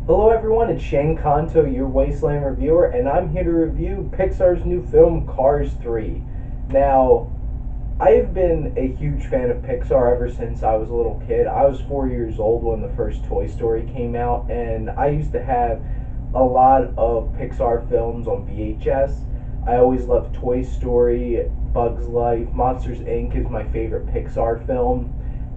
Hello everyone, it's Shane Kanto, your Wasteland reviewer, and I'm here to review Pixar's new film, Cars 3. Now, I've been a huge fan of Pixar ever since I was a little kid. I was 4 years old when the first Toy Story came out, and I used to have a lot of Pixar films on VHS. I always loved Toy Story, Bugs Life, Monsters Inc. is my favorite Pixar film.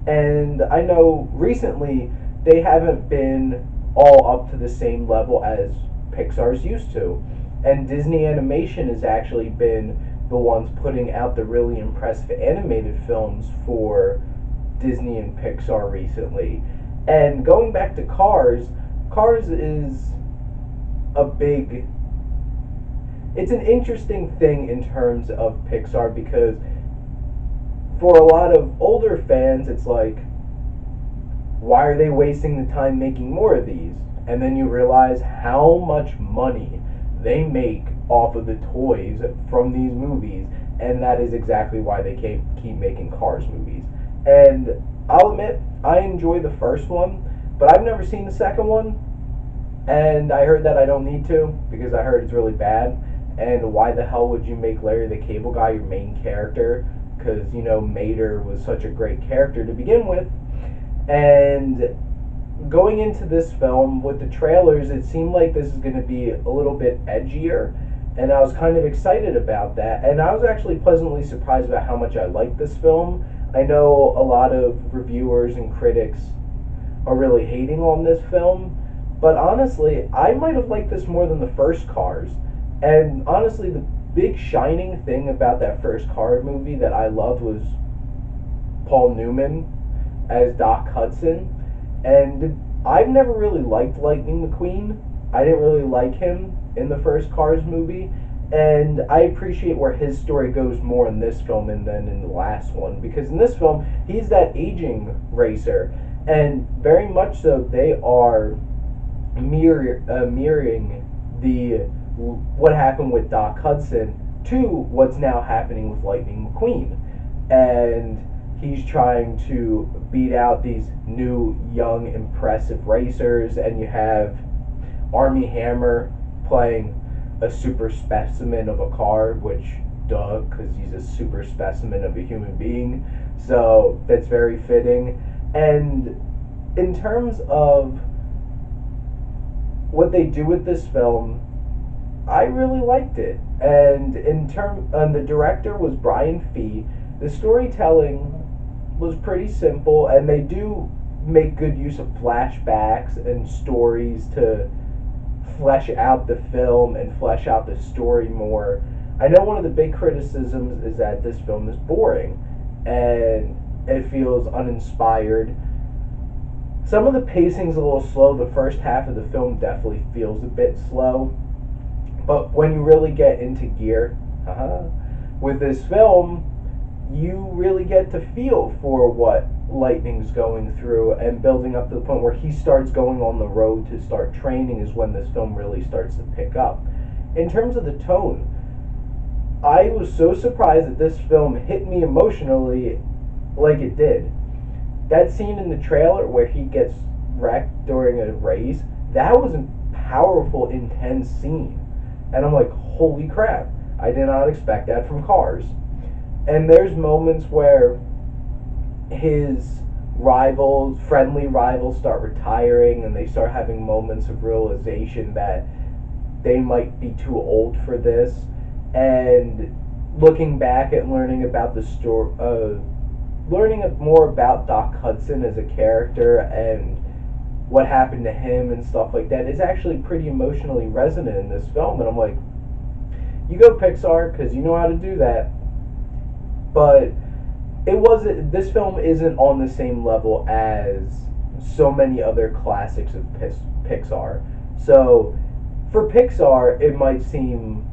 And I know recently they haven't been all up to the same level as Pixar's used to. And Disney Animation has actually been the ones putting out the really impressive animated films for Disney and Pixar recently. And going back to Cars, Cars is a big it's an interesting thing in terms of Pixar because for a lot of older fans it's like, why are they wasting the time making more of these? And then you realize how much money they make off of the toys from these movies, and that is exactly why they keep making Cars movies. And I'll admit, I enjoy the first one, but I've never seen the second one, and I heard that I don't need to because I heard it's really bad. And why the hell would you make Larry the Cable Guy your main character? Because, Mater was such a great character to begin with. And going into this film with the trailers, it seemed like this is going to be a little bit edgier, and I was kind of excited about that. And I was actually pleasantly surprised about how much I liked this film. I know a lot of reviewers and critics are really hating on this film, but honestly, I might have liked this more than the first Cars. And honestly, the big shining thing about that first Cars movie that I loved was Paul Newman as Doc Hudson. And I've never really liked Lightning McQueen. I didn't really like him in the first Cars movie, and I appreciate where his story goes more in this film than in the last one, because in this film he's that aging racer, and very much so they are mirroring the what happened with Doc Hudson to what's now happening with Lightning McQueen. And he's trying to beat out these new, young, impressive racers, and you have Armie Hammer playing a super specimen of a car, which, duh, because he's a super specimen of a human being, so that's very fitting. And in terms of what they do with this film, I really liked it. And the director was Brian Fee. The storytelling was pretty simple, and they do make good use of flashbacks and stories to flesh out the film and flesh out the story more. I know one of the big criticisms is that this film is boring and it feels uninspired. Some of the pacing's a little slow. The first half of the film definitely feels a bit slow, but when you really get into gear with this film, you really get to feel for what Lightning's going through, and building up to the point where he starts going on the road to start training is when this film really starts to pick up. In terms of the tone, I was so surprised that this film hit me emotionally like it did. That scene in the trailer where he gets wrecked during a race, that was a powerful, intense scene. And I'm like, holy crap, I did not expect that from Cars. And there's moments where his friendly rivals start retiring, and they start having moments of realization that they might be too old for this. And looking back and learning about the story, learning more about Doc Hudson as a character and what happened to him and stuff like that is actually pretty emotionally resonant in this film. And I'm like, you go Pixar, because you know how to do that. But this film isn't on the same level as so many other classics of Pixar. So for Pixar, it might seem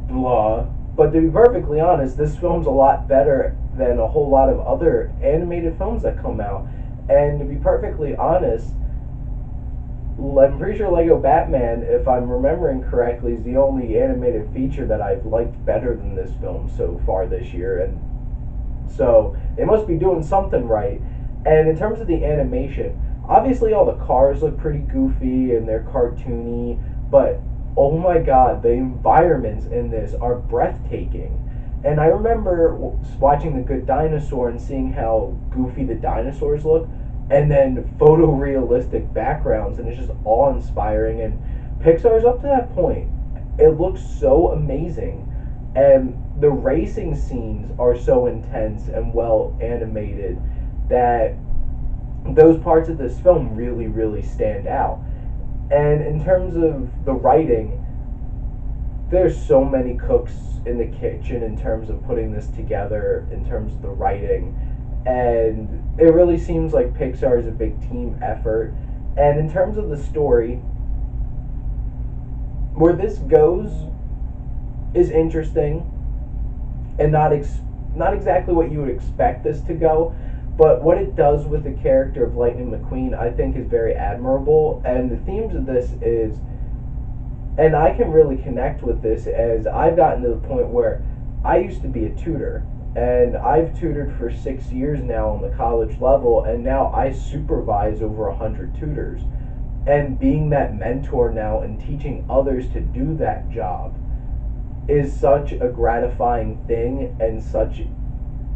blah, but to be perfectly honest, this film's a lot better than a whole lot of other animated films that come out. And to be perfectly honest, I'm pretty sure Lego Batman, if I'm remembering correctly, is the only animated feature that I've liked better than this film so far this year. And so they must be doing something right. And in terms of the animation, Obviously, all the cars look pretty goofy and they're cartoony, but oh my god, the environments in this are breathtaking. And I remember watching The Good Dinosaur and seeing how goofy the dinosaurs look, and then photorealistic backgrounds, and it's just awe inspiring. And Pixar's up to that point. It looks so amazing, and the racing scenes are so intense and well animated that those parts of this film really, really stand out. And in terms of the writing, there's so many cooks in the kitchen in terms of putting this together, in terms of the writing, and it really seems like Pixar is a big team effort. And in terms of the story, where this goes is interesting, and not exactly what you would expect this to go, but what it does with the character of Lightning McQueen, I think, is very admirable. And the themes of this is, and I can really connect with this, as I've gotten to the point where I used to be a tutor, and I've tutored for 6 years now on the college level, and now I supervise over 100 tutors. And being that mentor now and teaching others to do that job is such a gratifying thing and such an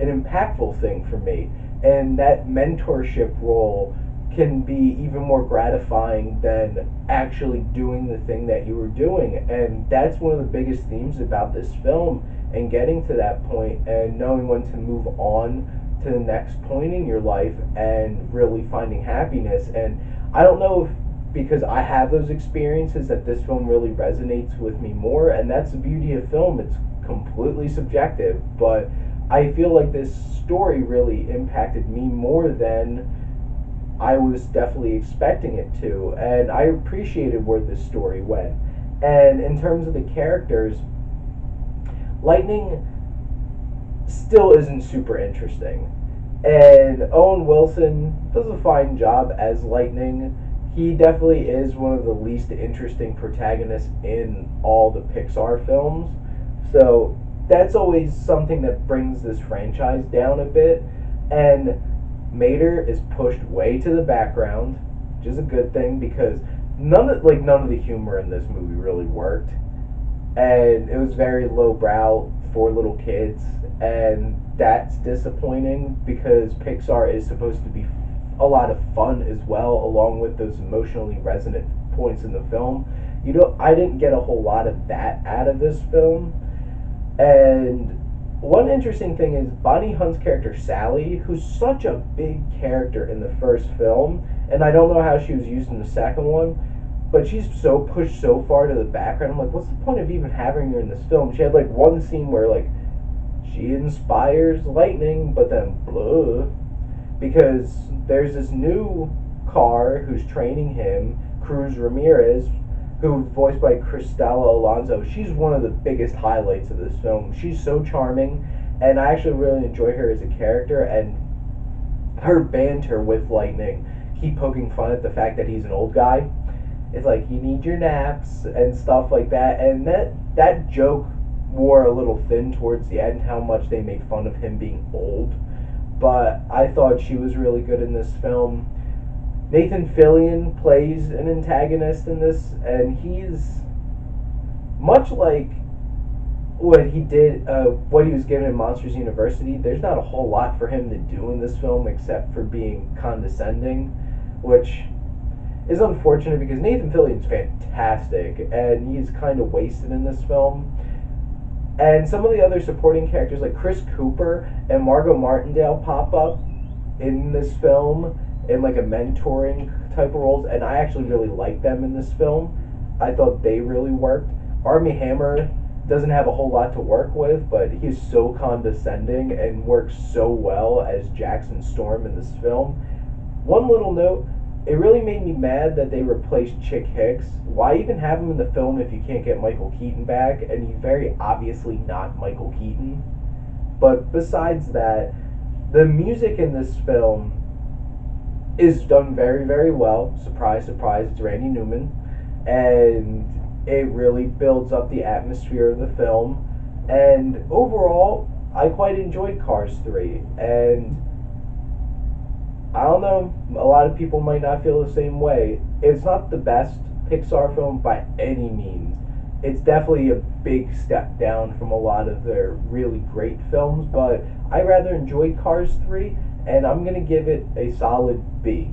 impactful thing for me. And that mentorship role can be even more gratifying than actually doing the thing that you were doing. And that's one of the biggest themes about this film, and getting to that point and knowing when to move on to the next point in your life and really finding happiness. And I don't know if because I have those experiences that this film really resonates with me more, and that's the beauty of film. It's completely subjective, but I feel like this story really impacted me more than I was definitely expecting it to, and I appreciated where this story went. And in terms of the characters, Lightning still isn't super interesting, and Owen Wilson does a fine job as Lightning. He definitely is one of the least interesting protagonists in all the Pixar films, so that's always something that brings this franchise down a bit. And Mater is pushed way to the background, which is a good thing, because none of the humor in this movie really worked, and it was very lowbrow for little kids, and that's disappointing because Pixar is supposed to be a lot of fun as well, along with those emotionally resonant points in the film. I didn't get a whole lot of that out of this film. And one interesting thing is Bonnie Hunt's character Sally, who's such a big character in the first film, and I don't know how she was used in the second one, but she's so pushed so far to the background. I'm like, what's the point of even having her in this film? She had like one scene where like she inspires Lightning, but then blah, because there's this new car who's training him, Cruz Ramirez, who's voiced by Cristela Alonso. She's one of the biggest highlights of this film. She's so charming, and I actually really enjoy her as a character, and her banter with Lightning, keep poking fun at the fact that he's an old guy. It's like, you need your naps and stuff like that, and that joke wore a little thin towards the end, how much they made fun of him being old. But I thought she was really good in this film. Nathan Fillion plays an antagonist in this, and he's much like what he was given in Monsters University. There's not a whole lot for him to do in this film except for being condescending, which is unfortunate because Nathan Fillion's fantastic, and he's kind of wasted in this film. And some of the other supporting characters like Chris Cooper and Margot Martindale pop up in this film in like a mentoring type of roles, and I actually really like them in this film. I thought they really worked. Armie Hammer doesn't have a whole lot to work with, but he's so condescending and works so well as Jackson Storm in this film. One little note, it really made me mad that they replaced Chick Hicks. Why even have him in the film if you can't get Michael Keaton back? And he's very obviously not Michael Keaton. But besides that, the music in this film is done very, very well. Surprise, surprise, it's Randy Newman. And it really builds up the atmosphere of the film. And overall, I quite enjoyed Cars 3. And I don't know, a lot of people might not feel the same way. It's not the best Pixar film by any means. It's definitely a big step down from a lot of their really great films, but I rather enjoyed Cars 3, and I'm going to give it a solid B.